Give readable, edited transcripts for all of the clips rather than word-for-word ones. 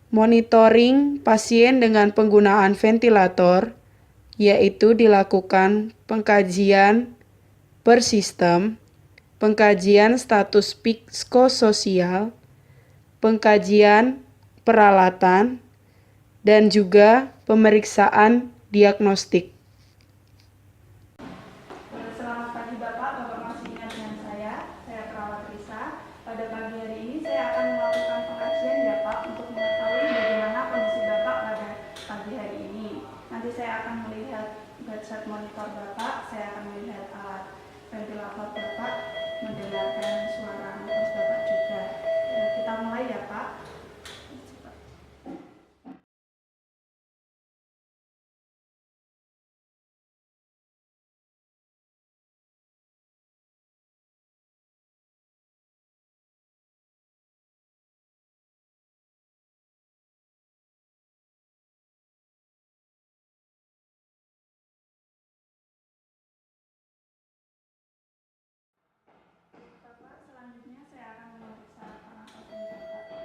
Monitoring pasien dengan penggunaan ventilator, yaitu dilakukan pengkajian per sistem, pengkajian status psikososial, pengkajian peralatan, dan juga pemeriksaan diagnostik. Selamat pagi Bapak masih ingat dengan saya perawat Risa. Pada pagi hari ini saya akan melakukan pengajian ya Pak untuk mengetahui bagaimana kondisi Bapak pada pagi hari ini. Nanti saya akan melihat headset monitor Bapak, saya akan melihat alat ventilator Bapak, mendengarkan suara nafas Bapak juga. Kita mulai ya Pak. Selanjutnya saya akan memeriksa pernapasan Bapak.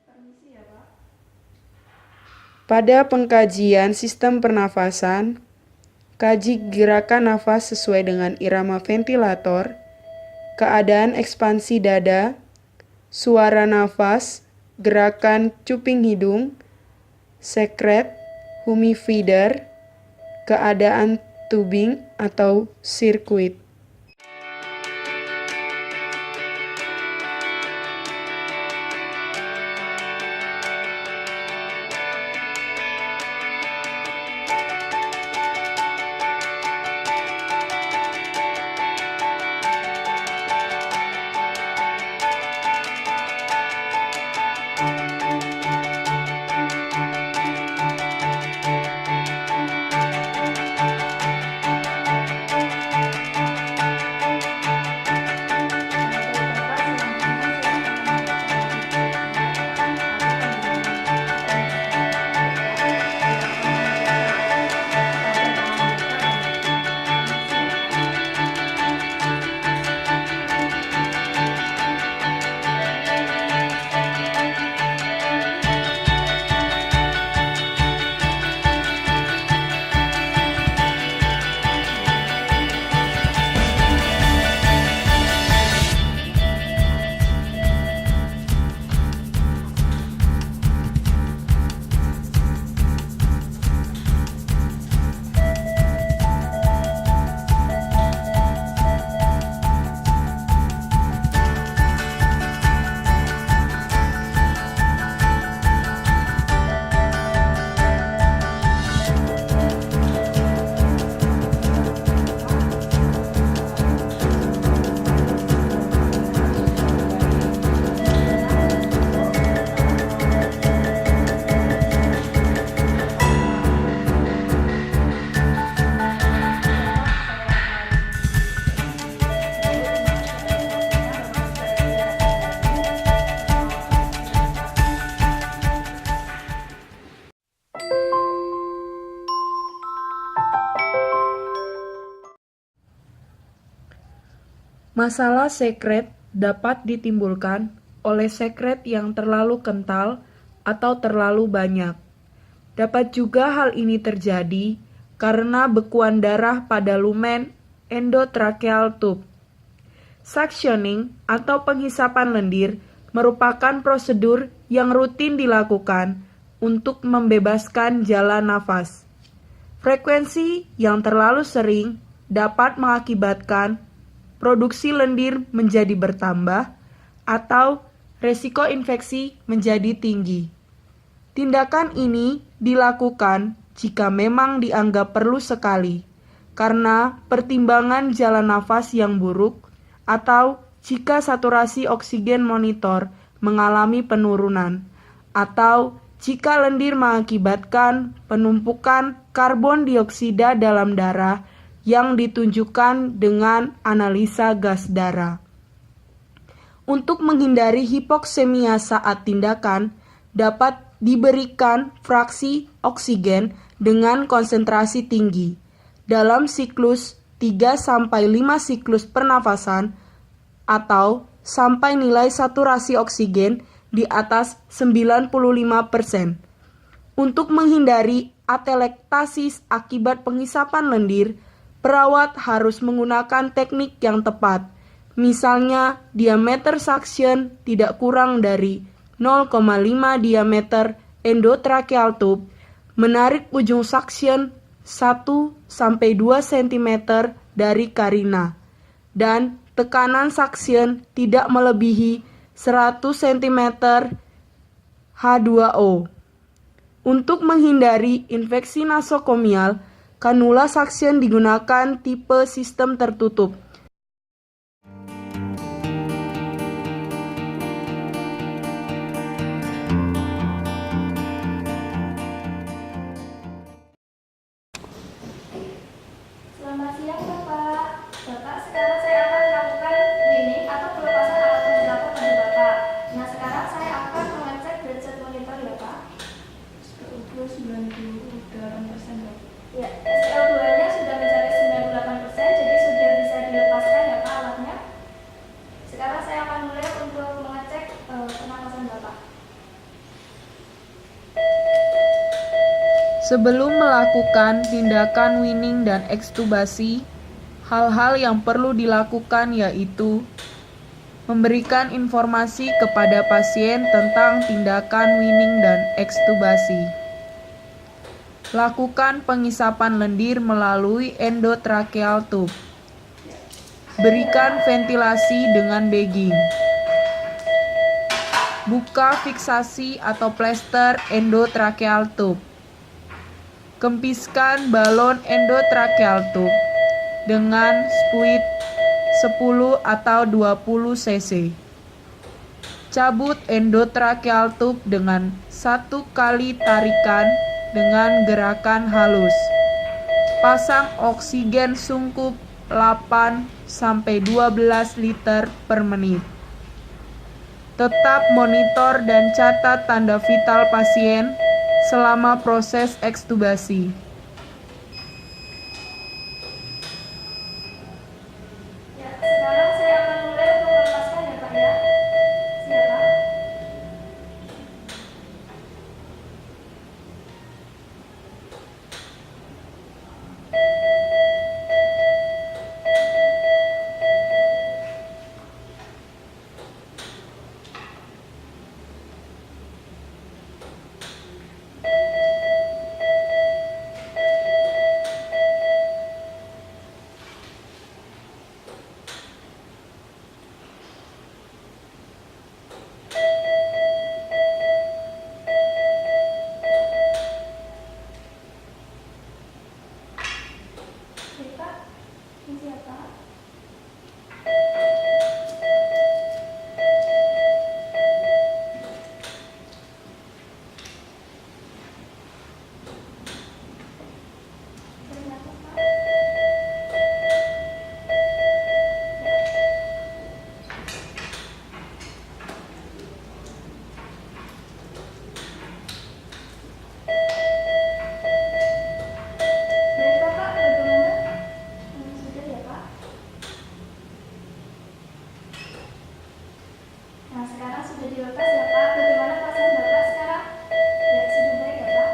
Permisi ya Pak. Pada pengkajian sistem pernafasan, kaji gerakan nafas sesuai dengan irama ventilator, keadaan ekspansi dada, suara nafas, gerakan cuping hidung, sekret, humidifier, keadaan tubing atau sirkuit. Masalah sekret dapat ditimbulkan oleh sekret yang terlalu kental atau terlalu banyak. Dapat juga hal ini terjadi karena bekuan darah pada lumen endotracheal tube. Suctioning atau penghisapan lendir merupakan prosedur yang rutin dilakukan untuk membebaskan jalan nafas. Frekuensi yang terlalu sering dapat mengakibatkan produksi lendir menjadi bertambah atau resiko infeksi menjadi tinggi. Tindakan ini dilakukan jika memang dianggap perlu sekali, karena pertimbangan jalan nafas yang buruk atau jika saturasi oksigen monitor mengalami penurunan, atau jika lendir mengakibatkan penumpukan karbon dioksida dalam darah yang ditunjukkan dengan analisa gas darah. Untuk menghindari hipoksemia saat tindakan, dapat diberikan fraksi oksigen dengan konsentrasi tinggi. Dalam siklus 3-5 siklus pernafasan atau sampai nilai saturasi oksigen di atas 95%. Untuk menghindari atelektasis akibat penghisapan lendir, perawat harus menggunakan teknik yang tepat. Misalnya, diameter suction tidak kurang dari 0,5 diameter endotracheal tube, menarik ujung suction 1-2 cm dari karina, dan tekanan suction tidak melebihi 100 cm H2O. Untuk menghindari infeksi nasokomial, kanula suction digunakan tipe sistem tertutup. Selamat siang Bapak. Bapak, sekarang saya akan melakukan weaning atau pelepasan alat ventilator pada Bapak. Nah, sekarang saya akan mengecek derajat monitor ya Pak. SpO2 98% Bapak. Ya, SpO2-nya sudah mencapai 98%, jadi sudah bisa dilepaskan ya Pak alatnya. Sekarang saya akan mulai untuk mengecek pernapasan Bapak. Sebelum melakukan tindakan weaning dan ekstubasi, hal-hal yang perlu dilakukan yaitu memberikan informasi kepada pasien tentang tindakan weaning dan ekstubasi. Lakukan pengisapan lendir melalui endotracheal tube. Berikan ventilasi dengan bagging. Buka fiksasi atau plester endotracheal tube. Kempiskan balon endotracheal tube dengan spuit 10 atau 20 cc. Cabut endotracheal tube dengan 1 kali tarikan dengan gerakan halus. Pasang oksigen sungkup 8-12 liter per menit. Tetap monitor dan catat tanda vital pasien selama proses ekstubasi. Ya, sekarang saya akan mulai untuk melepaskan ya Pak ya. Siap Pak. Baik Pak, ini siap Pak. Ternyata Pak. Baik Bapak, bagaimana? Sudah ya Pak. Nah, sekarang sudah dilepas ya Pak. Bagaimana perasaan Bapak sekarang? Ya, sudah baik ya Pak.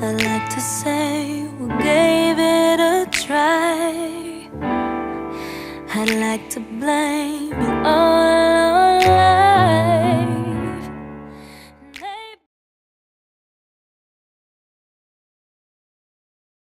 I like to say we gave it a try. I'd like to blame it all